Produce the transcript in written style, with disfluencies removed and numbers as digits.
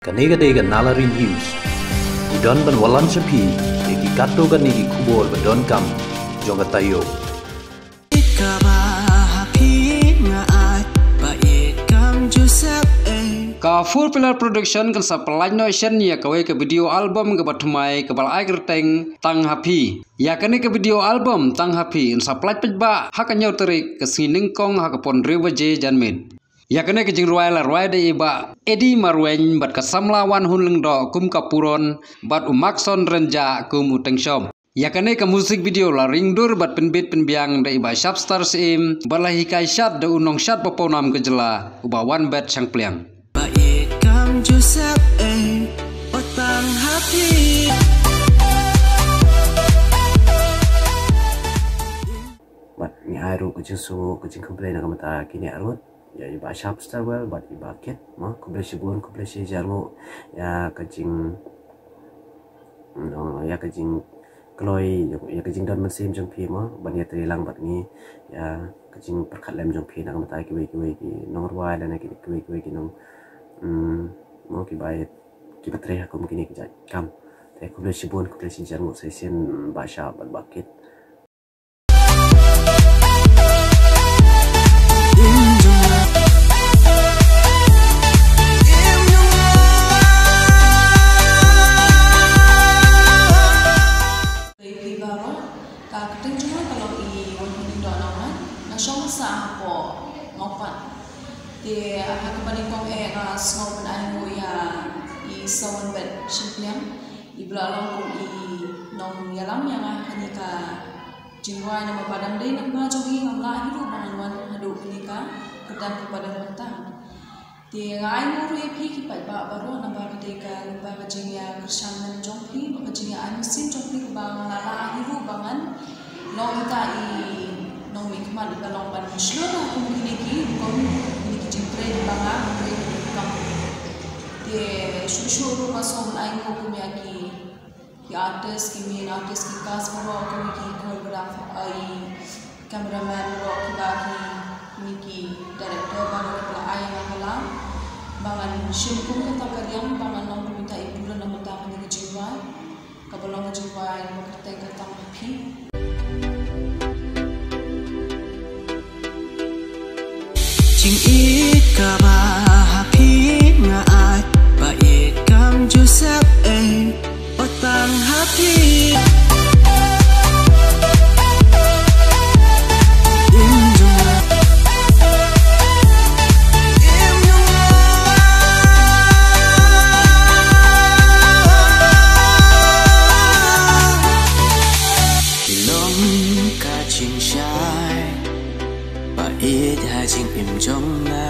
Kanega nalari news. Udon ban walan sapi, eki kato kanigi kubor badon kam, jonga tayo. Ka Full Pillar Production kan supply notion ya kawe ke video album ke batmai ke bal aigerteng tang happy. Ya kene ke video album tang happy in supply pejba hakanyau terik ke sining kong hakapon rewaje janmin. Ya kene ke jing royal de iba edi marwen bat kasamlawan hunleng do kum kapuron bat umakson renja kum utengshom. Ya kene ke musik video la ringdur bat penbit penbiang de iba sharpstar sim balahi kai shat de unong shat poponam ke jela uba one bet sang pliang. Joseph otang happy. But ni aru kucing su kucing komplain nak mata kini arut ya iba sharp star well but iba ket ma komplain bun komplain jaru ya kucing no ya kucing kloi ya kucing dan mesin jong pi ma banya terilang bat ni ya kucing perkat lem jong pi nak mata kiwe ki nong ruai dan kiwe ki nong mau kibayat kibatreh aku mungkin ikut kam tapi aku boleh sibun aku boleh sinjar mau session bahasa berbakit di aku balik kong snow ben ayu ya I sawan bet simpliang I belalong kong I nong yalam yang hanika jingwai nama badan deh nama jogi ngangla hidup bangunan hadu hanika kedan kepada mentang di ngai muru epi kipat ba baru nama ketika lupa kejingya kersangan jongpi kejingya ayu sim jongpi bang lala hidup bangan nong ita I nong mikmat di balong ban muslim aku mungkin kong jingkre di banga mungkin kam dia susu masuk aing ko kumyaki ki artist ki main artist ki cast mo ko ki choreographer ai cameraman ro ki baki ki director baru kala aing kala bangan simpung kata kalian bangan nong minta ibu dan nama ta ni jiwa kabolong jiwa mo kata kata mapi Jing it ka ba happy nga at bait kam Joseph otang happy It has in him jong na